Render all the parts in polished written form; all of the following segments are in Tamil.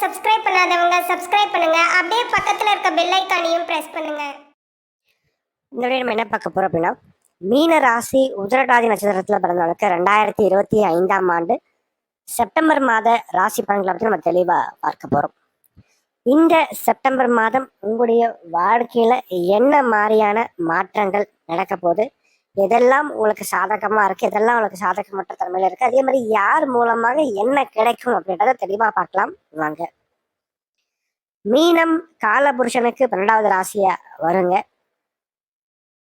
சப்ஸ்கிரைப் பண்ணாதவங்க சப்ஸ்கிரைப் பண்ணுங்க. அப்படியே பக்கத்துல இருக்க பெல் ஐகானையும் பிரஸ் பண்ணுங்க. இந்த வீடியோ நம்ம என்ன பார்க்க போறோம் அப்படின்னா, மீன ராசி உத்திரட்டாதி நட்சத்திரத்தில் பிறந்தவங்களுக்கு 2025 செப்டம்பர் மாத ராசி பலன்களை பற்றி நம்ம தெளிவாக பார்க்க போறோம். இந்த செப்டம்பர் மாதம் உங்களுடைய வாழ்க்கையில என்ன மாதிரியான மாற்றங்கள் நடக்க போகுது, எதெல்லாம் உங்களுக்கு சாதகமா இருக்கு, எதெல்லாம் உங்களுக்கு சாதகமற்ற தன்மையில இருக்கு, அதே மாதிரி யார் மூலமாக என்ன கிடைக்கும் அப்படின்றத தெளிவா பார்க்கலாம் வாங்க. மீனம் காலபுருஷனுக்கு 12வது ராசியா வருங்க.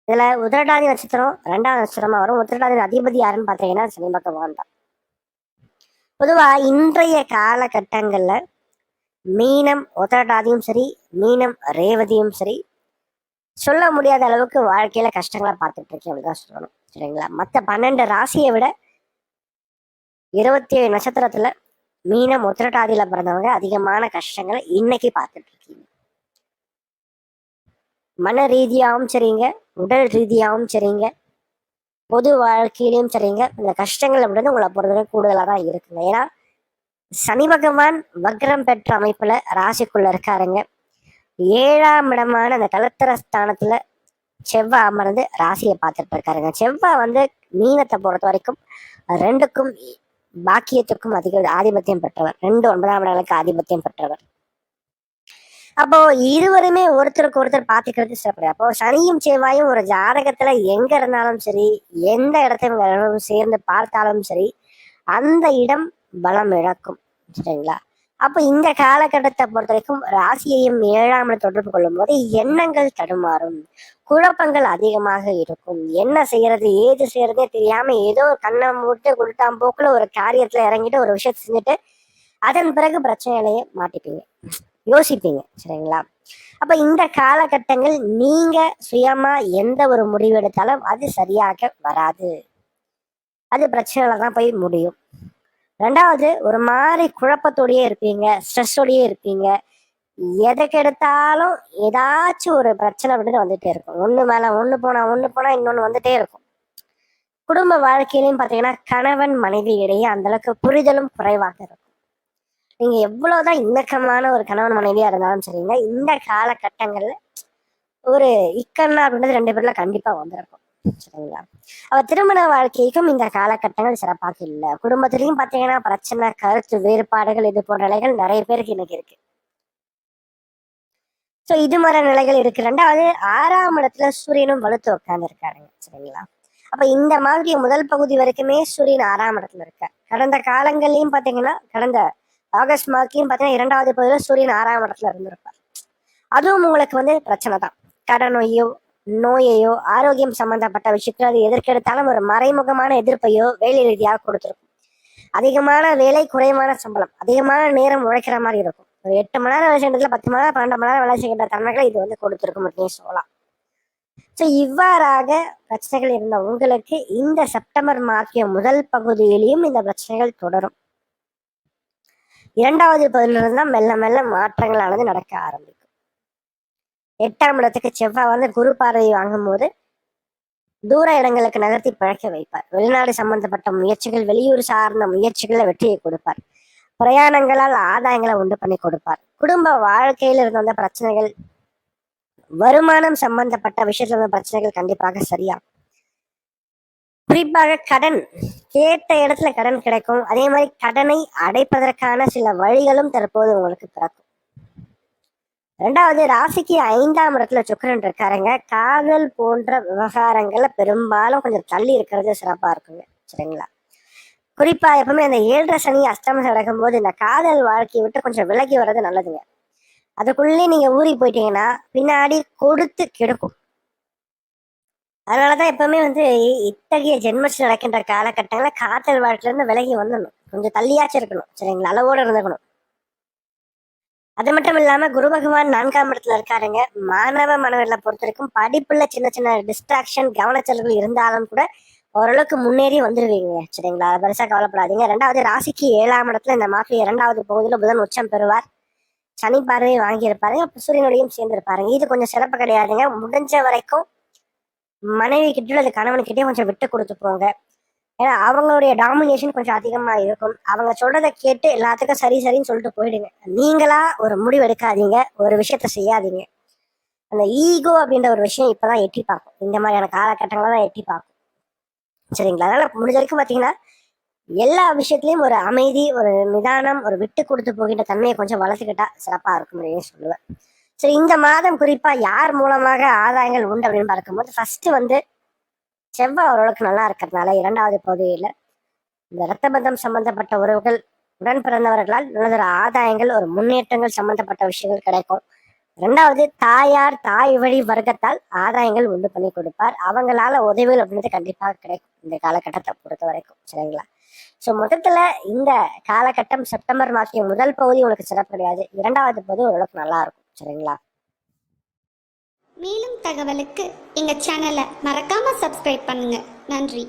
இதுல உத்திரட்டாதி நட்சத்திரம் 2வது நட்சத்திரமா வரும். உத்திரட்டாதி அதிபதி யாருன்னு பாத்தீங்கன்னா சனி பகவான் தான். பொதுவா இன்றைய காலகட்டங்கள்ல மீனம் உத்திரட்டாதியும் சரி, மீனம் ரேவதியும் சரி, சொல்ல முடியாத அளவுக்கு வாழ்க்கையில கஷ்டங்களை பார்த்துட்டு இருக்கேன் அப்படிதான் சொல்லணும். சரிங்களா? மற்ற 12 ராசியை விட 27 நட்சத்திரத்துல மீனம் உத்திரட்டாதியில பிறந்தவங்க அதிகமான கஷ்டங்களை இன்னைக்கு பார்த்துட்டு இருக்கீங்க. மன ரீதியாகவும் சரிங்க, உடல் ரீதியாகவும் சரிங்க, பொது வாழ்க்கையிலையும் சரிங்க, இந்த கஷ்டங்கள் அப்படின்றது உங்களை பொறுத்தவரை கூடுதலாக தான் இருக்குங்க. ஏன்னா சனி பகவான் வக்ரம் பெற்ற அமைப்புல ராசிக்குள்ள இருக்காருங்க. 7ஆம் இடமான அந்த கலத்தர ஸ்தானத்துல செவ்வாய் அமர்ந்து ராசியை பார்த்துட்டு இருக்காருங்க. செவ்வாய் மீனத்தை பொறுத்த வரைக்கும் 2க்கும் பாக்கியத்துக்கும் அதிக ஆதிபத்தியம் பெற்றவர். 2 9ஆம் இடங்களுக்கு ஆதிபத்தியம் பெற்றவர். அப்போ இருவருமே ஒருத்தருக்கு ஒருத்தர் பார்த்துக்கிறது சிறப்பு. அப்போ சனியும் செவ்வாயும் ஒரு ஜாதகத்துல எங்க இருந்தாலும் சரி, எந்த இடத்தையும் சேர்ந்து பார்த்தாலும் சரி, அந்த இடம் பலம் இழக்கும். சரிங்களா? அப்போ இந்த காலகட்டத்தை பொறுத்த வரைக்கும் ராசியையும் 7ஆம் தொடர்பு கொள்ளும் போது எண்ணங்கள் தடுமாறும், குழப்பங்கள் அதிகமாக இருக்கும். என்ன செய்யறது ஏது செய்யறதே தெரியாம ஏதோ கண்ணை மூட்டு கொடுத்தாம் போக்குல ஒரு காரியத்துல இறங்கிட்டு ஒரு விஷயத்தை செஞ்சுட்டு அதன் பிறகு பிரச்சனையிலேயே மாட்டிப்பீங்க, யோசிப்பீங்க. சரிங்களா? அப்ப இந்த காலகட்டங்கள் நீங்க சுயமா எந்த ஒரு முடிவு எடுத்தாலும் அது சரியாக வராது, அது பிரச்சனையில தான் போய் முடியும். 2வது, ஒரு மாதிரி குழப்பத்தோடயே இருப்பீங்க, ஸ்ட்ரெஸ்ஸோடயே இருப்பீங்க. எதைக்கு எடுத்தாலும் ஏதாச்சும் ஒரு பிரச்சனை அப்படின்ட்டு வந்துட்டே இருக்கும். ஒண்ணு மேல ஒண்ணு போனா இன்னொன்னு வந்துட்டே இருக்கும். குடும்ப வாழ்க்கையிலையும் பாத்தீங்கன்னா கணவன் மனைவி இடையே அந்த அளவுக்கு புரிதலும் குறைவாக இருக்கும். நீங்க எவ்வளவுதான் இணக்கமான ஒரு கணவன் மனைவியா இருந்தாலும் சரிங்க, இந்த காலகட்டங்கள்ல ஒரு இக்கண்ணா அப்படின்றது 2 பேர்ல கண்டிப்பா வந்திருக்கும். சரிங்களா? அவ திருமண வாழ்க்கைக்கும் இந்த காலகட்டங்கள் சிறப்பாக இல்லை. குடும்பத்திலையும் பாத்தீங்கன்னா பிரச்சனை, கருத்து வேறுபாடுகள், இது போன்ற நிலைகள் நிறைய பேருக்கு இன்னைக்கு இருக்கு. ஸோ இது மாதிரி நிலைகள் இருக்கு. 2வது, 6ஆம் இடத்துல சூரியனும் வலுத்து உட்கார்ந்து இருக்காருங்க. சரிங்களா? அப்ப இந்த மாதிரி முதல் பகுதி வரைக்குமே சூரியன் 6ஆம் இடத்துல இருக்கார். கடந்த காலங்கள்லயும் பாத்தீங்கன்னா கடந்த ஆகஸ்ட் மாதத்தையும் பார்த்தீங்கன்னா 2வது பகுதியில் சூரியன் 6ஆம் இடத்துல இருந்திருப்பார். அதுவும் உங்களுக்கு பிரச்சனை தான். கடனையோ நோயையோ ஆரோக்கியம் சம்பந்தப்பட்ட விஷயத்துல அது எதற்கெடுத்தாலும் ஒரு மறைமுகமான எதிர்ப்பையோ வேலை ரீதியாக கொடுத்துருக்கும். அதிகமான வேலை, குறைவான சம்பளம், அதிகமான நேரம் உழைக்கிற மாதிரி இருக்கும். ஒரு 8 மணி நேரம் வேலை செய்யறதுல 10 மணி நேரம் 12 மணி நேரம் வேலை செய்கின்ற தன்மைகளை இது கொடுத்துருக்கும் அப்படின்னு சொல்லலாம். ஸோ இவ்வாறாக பிரச்சனைகள் இருந்த உங்களுக்கு இந்த செப்டம்பர் மாத முதல் பகுதியிலையும் இந்த பிரச்சனைகள் தொடரும். 2வது பகுதியிலிருந்து தான் மெல்ல மெல்ல மாற்றங்களானது நடக்க ஆரம்பிக்கும். 8ஆம் இடத்துக்கு செவ்வாய் குரு பார்வை வாங்கும் போது தூர இடங்களுக்கு நகர்த்தி பழக்க வைப்பார். வெளிநாடு சம்பந்தப்பட்ட முயற்சிகள், வெளியூர் சார்ந்த முயற்சிகளை வெற்றியை கொடுப்பார். பிரயாணங்களால் ஆதாயங்களை உண்டு பண்ணி கொடுப்பார். குடும்ப வாழ்க்கையில இருந்த பிரச்சனைகள், வருமானம் சம்பந்தப்பட்ட விஷயத்துல இருந்த பிரச்சனைகள் கண்டிப்பாக சரியா. குறிப்பாக கடன், கேட்ட இடத்துல கடன் கிடைக்கும். அதே மாதிரி கடனை அடைப்பதற்கான சில வழிகளும் தற்போது உங்களுக்கு பிறக்கும். 2வது, ராசிக்கு 5ஆம் இடத்துல சுக்கிரன் இருக்காருங்க. காதல் போன்ற விவகாரங்கள்ல பெரும்பாலும் கொஞ்சம் தள்ளி இருக்கிறது சிறப்பா இருக்குங்க. சரிங்களா? குறிப்பா எப்பவுமே அந்த 7.5 சனி அஷ்டமம் நடக்கும் போது இந்த காதல் வாழ்க்கையை விட்டு கொஞ்சம் விலகி வர்றது நல்லதுங்க. அதுக்குள்ளே நீங்க ஊறி போயிட்டீங்கன்னா பின்னாடி கொடுத்து கெடுக்கும். அதனாலதான் எப்பவுமே இத்தகைய ஜென்மச்சு நடக்கின்ற காலகட்டங்கள காதல் வாழ்க்கையில இருந்து விலகி வந்துடணும், கொஞ்சம் தள்ளியாச்சும் இருக்கணும். சரிங்களா? அளவோட இருந்துக்கணும். அது மட்டும் இல்லாம குரு பகவான் 4ஆம் இடத்துல இருக்காருங்க. மாணவர்களை பொறுத்த வரைக்கும் படிப்புல சின்ன சின்ன டிஸ்ட்ராக்ஷன், கவனச்செலவுகள் இருந்தாலும் கூட ஓரளவுக்கு முன்னேறி வந்துருவீங்க. சரிங்களா? அதை பெருசா கவலைப்படாதீங்க. 2வது, ராசிக்கு 7ஆம் இடத்துல இந்த மாதம் 2வது பகுதியில புதன் உச்சம் பெறுவார். சனி பார்வையை வாங்கியிருப்பாருங்க. சூரியனோடையும் சேர்ந்திருப்பாருங்க. இது கொஞ்சம் சிறப்பு கிடையாதுங்க. முடிஞ்ச வரைக்கும் மனைவி கிட்டயும் அது கணவன்கிட்டயும் கொஞ்சம் விட்டு கொடுத்து போங்க. ஏன்னா அவங்களுடைய டாமினேஷன் கொஞ்சம் அதிகமா இருக்கும். அவங்க சொல்றதை கேட்டு எல்லாத்துக்கும் சரி சரின்னு சொல்லிட்டு போயிடுங்க. நீங்களா ஒரு முடிவு எடுக்காதீங்க, ஒரு விஷயத்த செய்யாதீங்க. அந்த ஈகோ அப்படின்ற ஒரு விஷயம் இப்பதான் எட்டி பார்க்கும். இந்த மாதிரியான காலகட்டங்களை தான் எட்டி பார்க்கும். சரிங்களா? அதனால முடிஞ்ச வரைக்கும் பாத்தீங்கன்னா எல்லா விஷயத்திலயும் ஒரு அமைதி, ஒரு நிதானம், ஒரு விட்டு கொடுத்து போகின்ற தன்மையை கொஞ்சம் வளர்த்துக்கிட்டா சிறப்பா இருக்கும் சொல்லுவேன். சரி, இந்த மாதம் குறிப்பா யார் மூலமாக ஆதாயங்கள் உண்டு அப்படின்னு பார்க்கும்போது ஃபர்ஸ்ட் செவ்வாய் ஓரளவுக்கு நல்லா இருக்கிறதுனால 2வது பகுதியில இந்த இரத்த பந்தம் சம்பந்தப்பட்ட உறவுகள், உடன் பிறந்தவர்களால் நல்லதொரு ஆதாயங்கள், ஒரு முன்னேற்றங்கள் சம்பந்தப்பட்ட விஷயங்கள் கிடைக்கும். 2வது தாயார், தாய் வழி வர்க்கத்தால் ஆதாயங்கள் உண்டு பண்ணி கொடுப்பார். அவங்களால உதவிகள் அப்படின்றது கண்டிப்பாக கிடைக்கும் இந்த காலகட்டத்தை பொறுத்த வரைக்கும். சரிங்களா? ஸோ மொத்தத்துல இந்த காலகட்டம் செப்டம்பர் மாதத்தின் முதல் பகுதி உங்களுக்கு சிறப்பு கிடையாது. 2வது பகுதி ஓரளவுக்கு நல்லா இருக்கும். சரிங்களா? மேலும் தகவலுக்கு எங்க சேனலை மறக்காம சப்ஸ்கிரைப் பண்ணுங்க. நன்றி.